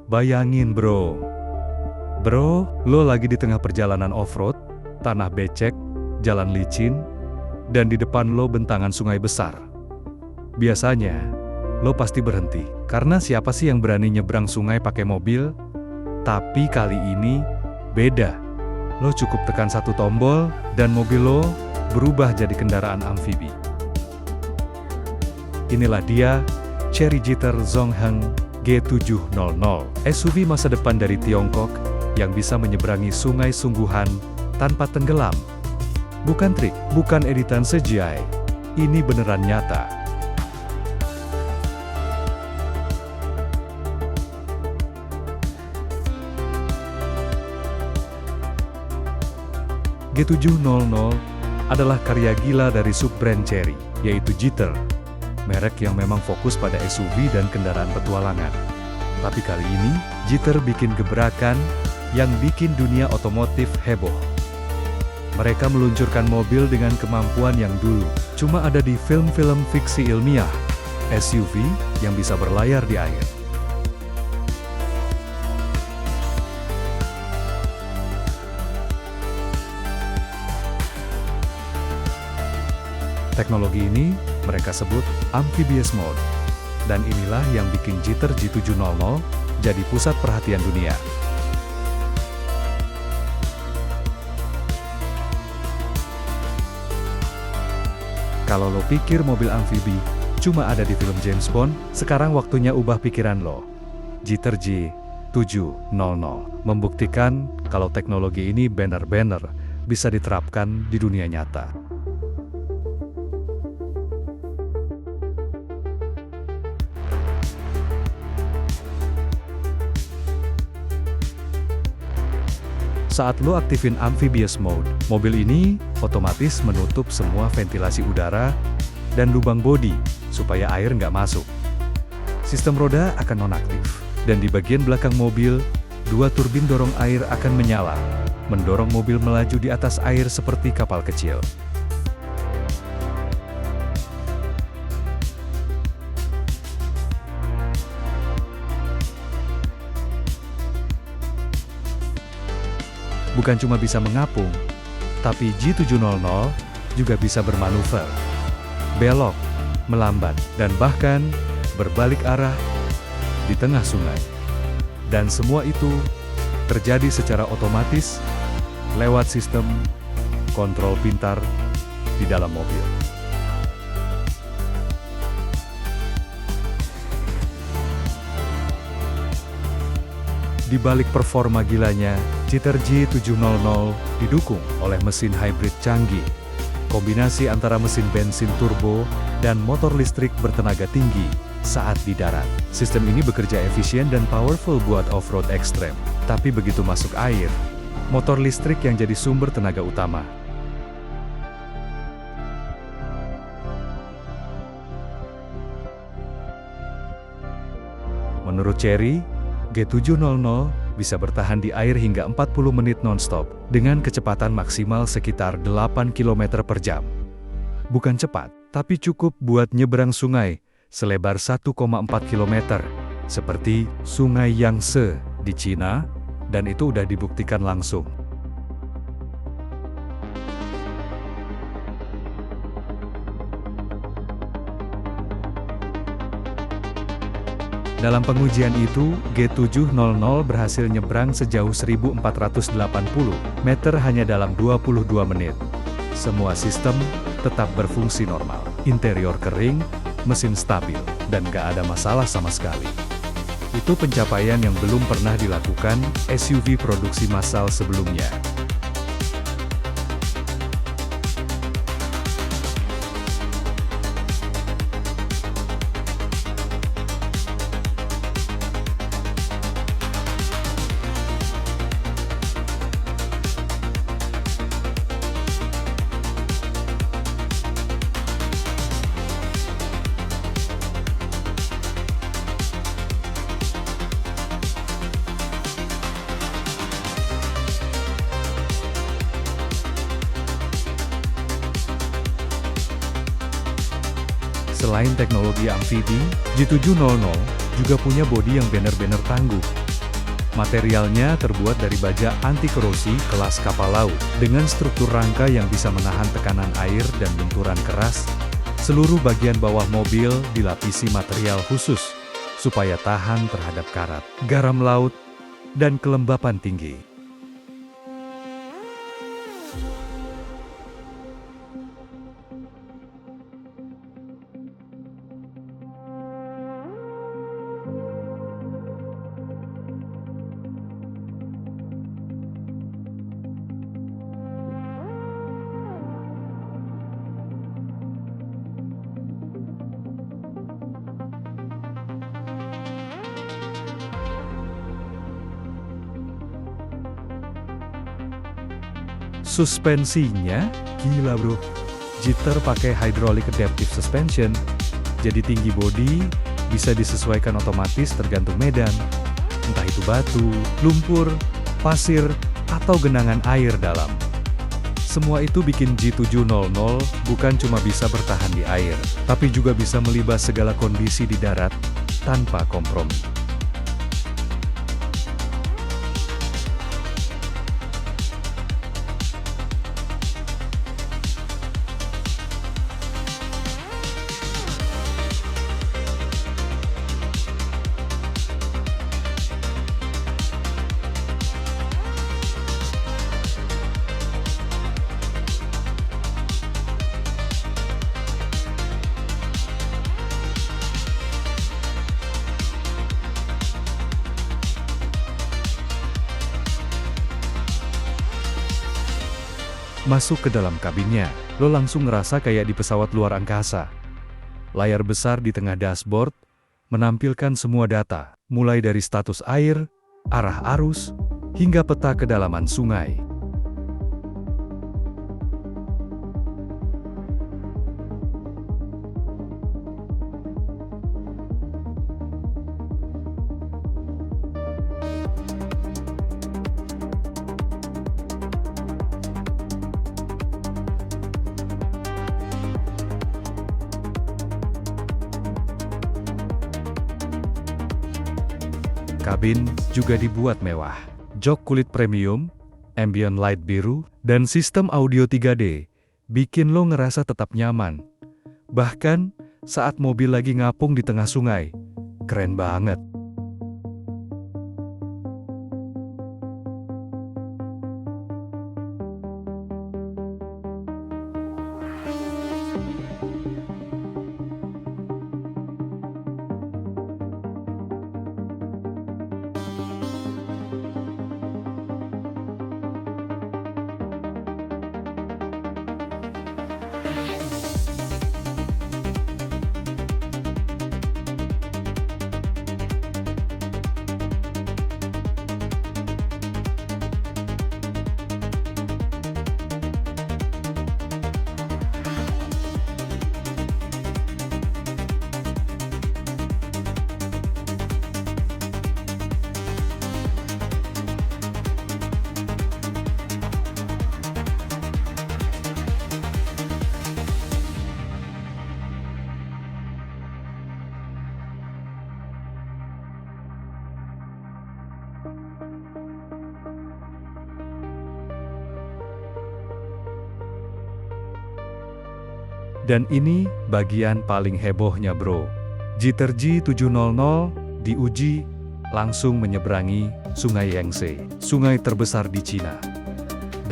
Bayangin bro. Bro, lo lagi di tengah perjalanan off-road, tanah becek, jalan licin, dan di depan lo bentangan sungai besar. Biasanya, lo pasti berhenti, karena siapa sih yang berani nyebrang sungai pakai mobil? Tapi kali ini, beda. Lo cukup tekan satu tombol, dan mobil lo berubah jadi kendaraan amfibi. Inilah dia, Chery Jeter Zongheng G700, SUV masa depan dari Tiongkok, yang bisa menyeberangi sungai sungguhan, tanpa tenggelam. Bukan trik, bukan editan CGI. Ini beneran nyata. G700 adalah karya gila dari sub-brand Chery, yaitu Jeter. Merek yang memang fokus pada SUV dan kendaraan petualangan. Tapi kali ini, Jeter bikin gebrakan yang bikin dunia otomotif heboh. Mereka meluncurkan mobil dengan kemampuan yang dulu cuma ada di film-film fiksi ilmiah, SUV yang bisa berlayar di air. Teknologi ini mereka sebut amphibious mode. Dan inilah yang bikin Jeter G700 jadi pusat perhatian dunia. Kalau lo pikir mobil amfibi cuma ada di film James Bond, sekarang waktunya ubah pikiran lo. Jeter G700 membuktikan kalau teknologi ini benar-benar bisa diterapkan di dunia nyata. Saat lo aktifin amphibious mode, mobil ini otomatis menutup semua ventilasi udara dan lubang bodi supaya air nggak masuk. Sistem roda akan nonaktif, dan di bagian belakang mobil, dua turbin dorong air akan menyala, mendorong mobil melaju di atas air seperti kapal kecil. Bukan cuma bisa mengapung, tapi G700 juga bisa bermanuver, belok, melambat, dan bahkan berbalik arah di tengah sungai. Dan semua itu terjadi secara otomatis lewat sistem kontrol pintar di dalam mobil. Di balik performa gilanya, Jeter G700 didukung oleh mesin hybrid canggih. Kombinasi antara mesin bensin turbo dan motor listrik bertenaga tinggi saat di darat. Sistem ini bekerja efisien dan powerful buat off-road ekstrem. Tapi begitu masuk air, motor listrik yang jadi sumber tenaga utama. Menurut Chery, G700 bisa bertahan di air hingga 40 menit non-stop, dengan kecepatan maksimal sekitar 8 km per jam. Bukan cepat, tapi cukup buat nyeberang sungai selebar 1,4 km, seperti Sungai Yangtze di Cina, dan itu udah dibuktikan langsung. Dalam pengujian itu, G700 berhasil nyebrang sejauh 1.480 meter hanya dalam 22 menit. Semua sistem tetap berfungsi normal, interior kering, mesin stabil, dan gak ada masalah sama sekali. Itu pencapaian yang belum pernah dilakukan SUV produksi massal sebelumnya. Selain teknologi amfibi, G700 juga punya bodi yang benar-benar tangguh. Materialnya terbuat dari baja anti korosi kelas kapal laut, dengan struktur rangka yang bisa menahan tekanan air dan benturan keras. Seluruh bagian bawah mobil dilapisi material khusus, supaya tahan terhadap karat, garam laut, dan kelembapan tinggi. Suspensinya, gila bro. Jitter pakai hydraulic adaptive suspension, jadi tinggi bodi, bisa disesuaikan otomatis tergantung medan, entah itu batu, lumpur, pasir, atau genangan air dalam. Semua itu bikin G700 bukan cuma bisa bertahan di air, tapi juga bisa melibas segala kondisi di darat, tanpa kompromi. Masuk ke dalam kabinnya, lo langsung ngerasa kayak di pesawat luar angkasa. Layar besar di tengah dashboard, menampilkan semua data, mulai dari status air, arah arus, hingga peta kedalaman sungai. Kabin juga dibuat mewah. Jok kulit premium, ambient light biru, dan sistem audio 3D bikin lo ngerasa tetap nyaman. Bahkan saat mobil lagi ngapung di tengah sungai. Keren banget. Dan ini bagian paling hebohnya bro. Jitter G700 diuji langsung menyeberangi Sungai Yangtze, sungai terbesar di Cina.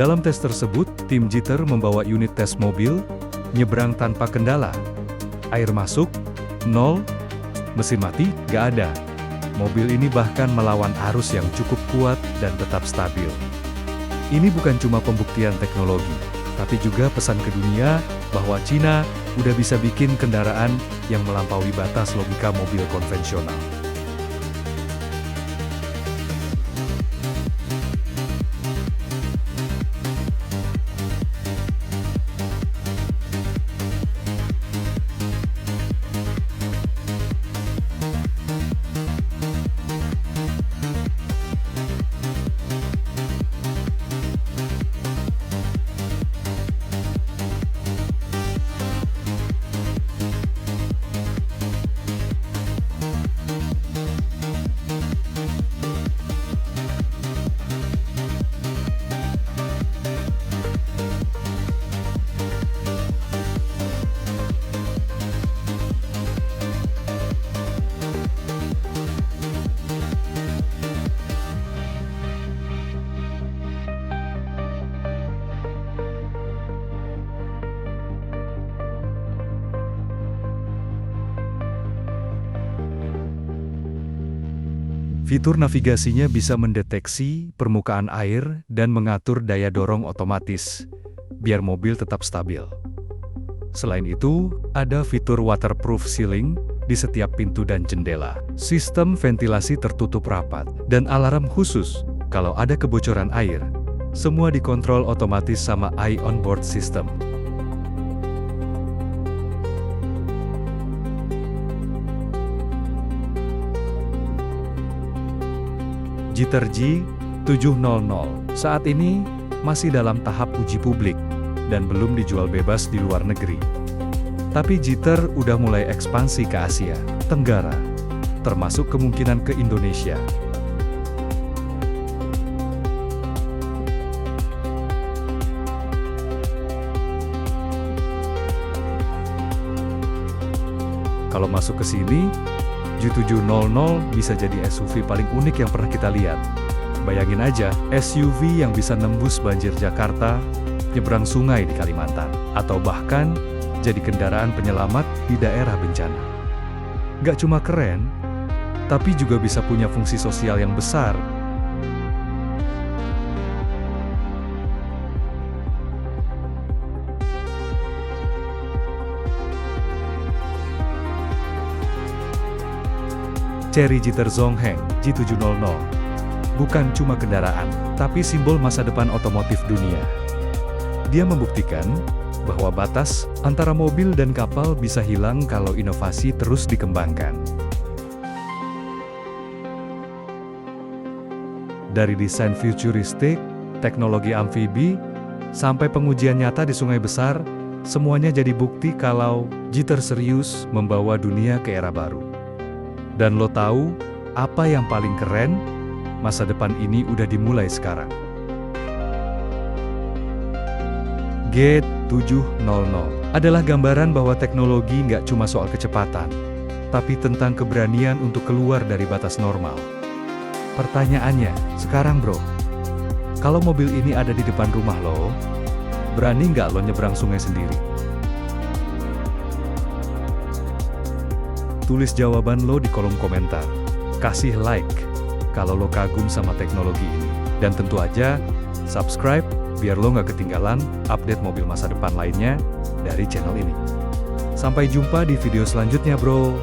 Dalam tes tersebut, tim Jitter membawa unit tes mobil, nyebrang tanpa kendala. Air masuk, 0, mesin mati, gak ada. Mobil ini bahkan melawan arus yang cukup kuat dan tetap stabil. Ini bukan cuma pembuktian teknologi, tapi juga pesan ke dunia bahwa Cina udah bisa bikin kendaraan yang melampaui batas logika mobil konvensional. Fitur navigasinya bisa mendeteksi permukaan air dan mengatur daya dorong otomatis, biar mobil tetap stabil. Selain itu, ada fitur waterproof ceiling di setiap pintu dan jendela. Sistem ventilasi tertutup rapat, dan alarm khusus kalau ada kebocoran air. Semua dikontrol otomatis sama AI onboard system. Jitter G700 saat ini masih dalam tahap uji publik dan belum dijual bebas di luar negeri. Tapi Jitter udah mulai ekspansi ke Asia Tenggara, termasuk kemungkinan ke Indonesia. Kalau masuk ke sini, G700 bisa jadi SUV paling unik yang pernah kita lihat. Bayangin aja, SUV yang bisa nembus banjir Jakarta, nyebrang sungai di Kalimantan, atau bahkan jadi kendaraan penyelamat di daerah bencana. Gak cuma keren, tapi juga bisa punya fungsi sosial yang besar. Chery Jitter Zongheng G700 bukan cuma kendaraan, tapi simbol masa depan otomotif dunia. Dia membuktikan bahwa batas antara mobil dan kapal bisa hilang kalau inovasi terus dikembangkan. Dari desain futuristik, teknologi amfibi, sampai pengujian nyata di sungai besar, semuanya jadi bukti kalau Jitter serius membawa dunia ke era baru. Dan lo tahu, apa yang paling keren? Masa depan ini udah dimulai sekarang. G700 adalah gambaran bahwa teknologi nggak cuma soal kecepatan, tapi tentang keberanian untuk keluar dari batas normal. Pertanyaannya, sekarang bro, kalau mobil ini ada di depan rumah lo, berani nggak lo nyebrang sungai sendiri? Tulis jawaban lo di kolom komentar. Kasih like kalau lo kagum sama teknologi ini. Dan tentu aja, subscribe biar lo nggak ketinggalan update mobil masa depan lainnya dari channel ini. Sampai jumpa di video selanjutnya bro.